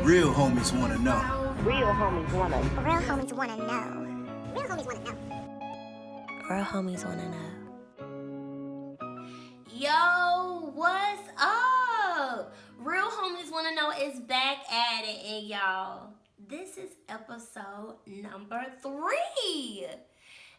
Real homies wanna know. Real homies wanna know. Real homies wanna know. Real homies wanna know. Real homies wanna know. Yo, what's up? Real Homies Wanna Know is back at it, and y'all, this is episode number 3.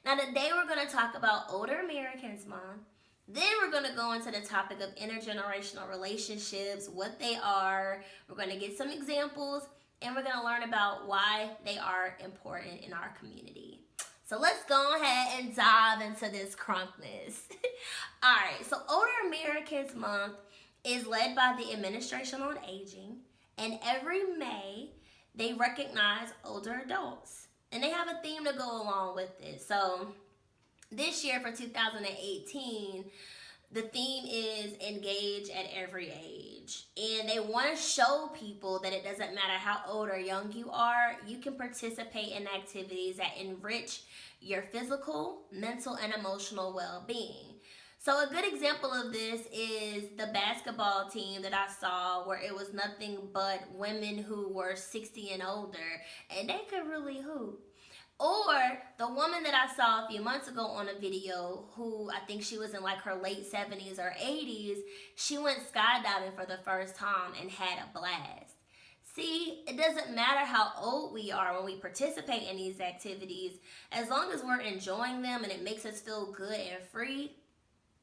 Now today we're gonna talk about Older Americans Month. Then we're going to go into the topic of intergenerational relationships, what they are. We're going to get some examples, and we're going to learn about why they are important in our community. So let's go ahead and dive into this crunkness. All right, so Older Americans Month is led by the Administration on Aging, and every May they recognize older adults, and they have a theme to go along with it. So this year for 2018, the theme is engage at every age. And they want to show people that it doesn't matter how old or young you are, you can participate in activities that enrich your physical, mental, and emotional well-being. So a good example of this is the basketball team that I saw, where it was nothing but women who were 60 and older, and they could really hoop. Or the woman that I saw a few months ago on a video, who I think she was in like her late 70s or 80s, she went skydiving for the first time and had a blast. See, it doesn't matter how old we are when we participate in these activities. As long as we're enjoying them and it makes us feel good and free,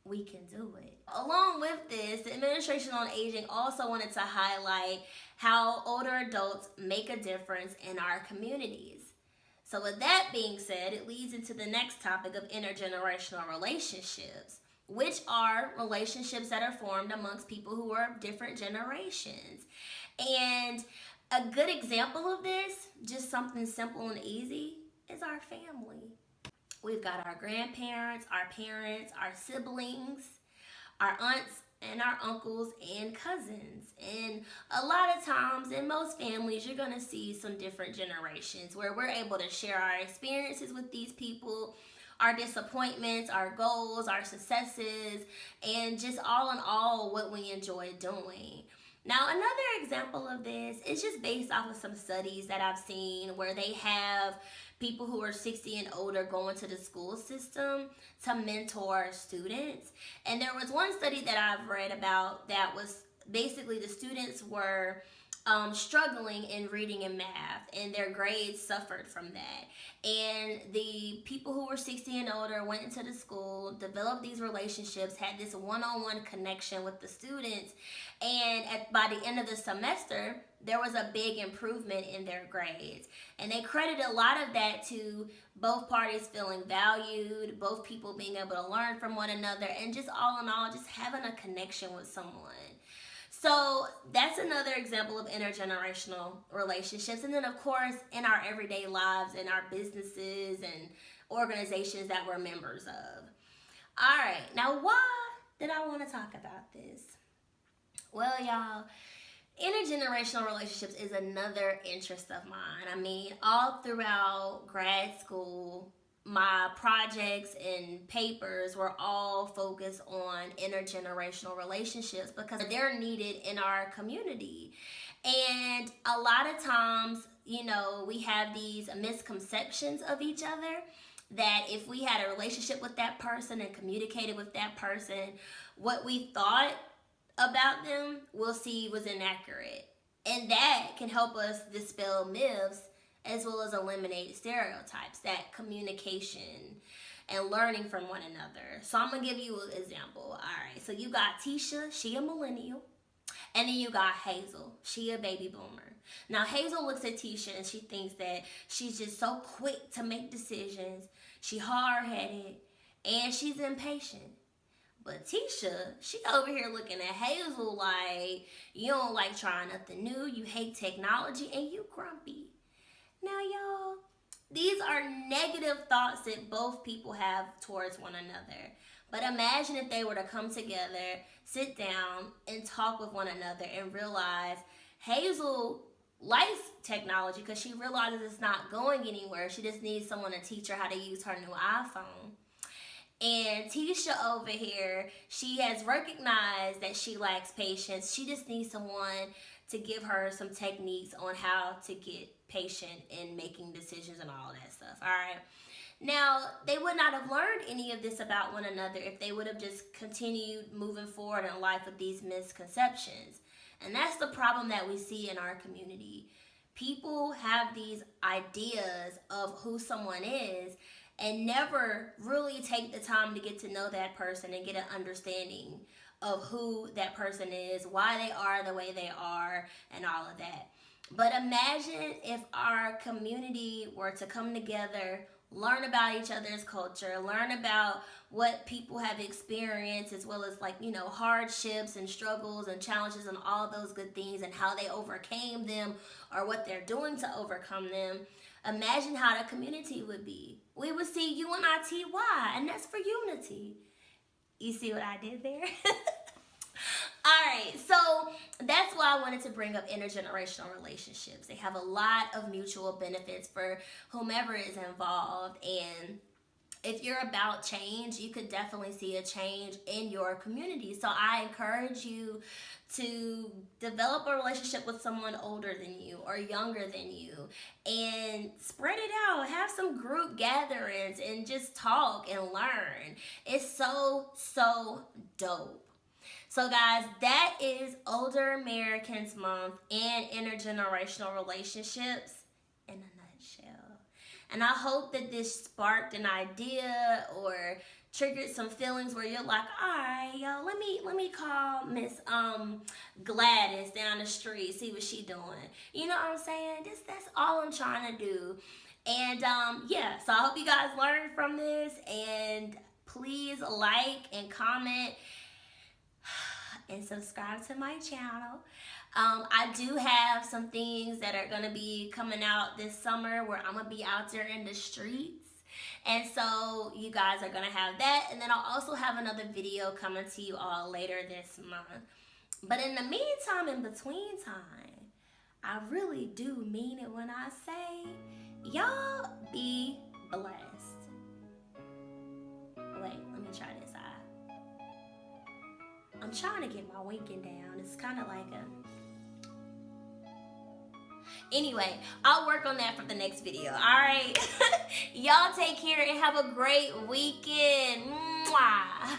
we can do it. Along with this, the Administration on Aging also wanted to highlight how older adults make a difference in our communities. So with that being said, it leads into the next topic of intergenerational relationships, which are relationships that are formed amongst people who are of different generations. And a good example of this, just something simple and easy, is our family. We've got our grandparents, our parents, our siblings, our aunts, and our uncles and cousins. And a lot of times in most families, you're going to see some different generations where we're able to share our experiences with these people, our disappointments, our goals, our successes, and just all in all what we enjoy doing. Now, another example of this is just based off of some studies that I've seen where they have people who are 60 and older going to the school system to mentor students. And there was one study that I've read about that was basically the students were struggling in reading and math, and their grades suffered from that. And the people who were 60 and older went into the school, developed these relationships, had this one-on-one connection with the students, and by the end of the semester, there was a big improvement in their grades. And they credit a lot of that to both parties feeling valued, both people being able to learn from one another, and just all in all, just having a connection with someone. So that's another example of intergenerational relationships. And then, of course, in our everyday lives, in our businesses and organizations that we're members of. All right, now why did I want to talk about this? Well, y'all, intergenerational relationships is another interest of mine. I mean, all throughout grad school, my projects and papers were all focused on intergenerational relationships because they're needed in our community. And a lot of times, you know, we have these misconceptions of each other, that if we had a relationship with that person and communicated with that person, what we thought about them, we'll see was inaccurate. And that can help us dispel myths as well as eliminate stereotypes, that communication and learning from one another. So I'm going to give you an example. All right, so you got Tisha, she a millennial, and then you got Hazel, she a baby boomer. Now Hazel looks at Tisha and she thinks that she's just so quick to make decisions, she hard-headed, and she's impatient. But Tisha, she over here looking at Hazel like, you don't like trying nothing new, you hate technology, and you grumpy. Now, y'all, these are negative thoughts that both people have towards one another. But imagine if they were to come together, sit down, and talk with one another and realize Hazel likes technology because she realizes it's not going anywhere. She just needs someone to teach her how to use her new iPhone. And Tisha over here, she has recognized that she lacks patience. She just needs someone to give her some techniques on how to get patient in making decisions and all that stuff. All right. Now, they would not have learned any of this about one another if they would have just continued moving forward in life with these misconceptions. And that's the problem that we see in our community. People have these ideas of who someone is and never really take the time to get to know that person and get an understanding of who that person is, why they are the way they are, and all of that. But imagine if our community were to come together, learn about each other's culture, learn about what people have experienced, as well as hardships and struggles and challenges and all those good things and how they overcame them or what they're doing to overcome them. Imagine how the community would be. We would see UNITY, and that's for unity. You see what I did there? Alright, so that's why I wanted to bring up intergenerational relationships. They have a lot of mutual benefits for whomever is involved, and if you're about change, you could definitely see a change in your community. So I encourage you to develop a relationship with someone older than you or younger than you and spread it out. Have some group gatherings and just talk and learn. It's so dope. So guys, that is Older Americans Month and intergenerational relationships in a nutshell. And I hope that this sparked an idea or triggered some feelings where you're like, all right, yo, let me call Miss Gladys down the street, see what she doing. You know what I'm saying? That's all I'm trying to do. And yeah, so I hope you guys learned from this, and please like and comment and subscribe to my channel. I do have some things that are going to be coming out this summer where I'm going to be out there in the streets. And so you guys are going to have that. And then I'll also have another video coming to you all later this month. But in the meantime, in between time, I really do mean it when I say, y'all be blessed. Wait, let me try this eye. I'm trying to get my winking down. It's kind of like a... Anyway, I'll work on that for the next video. All right? Y'all take care and have a great weekend. Mwah.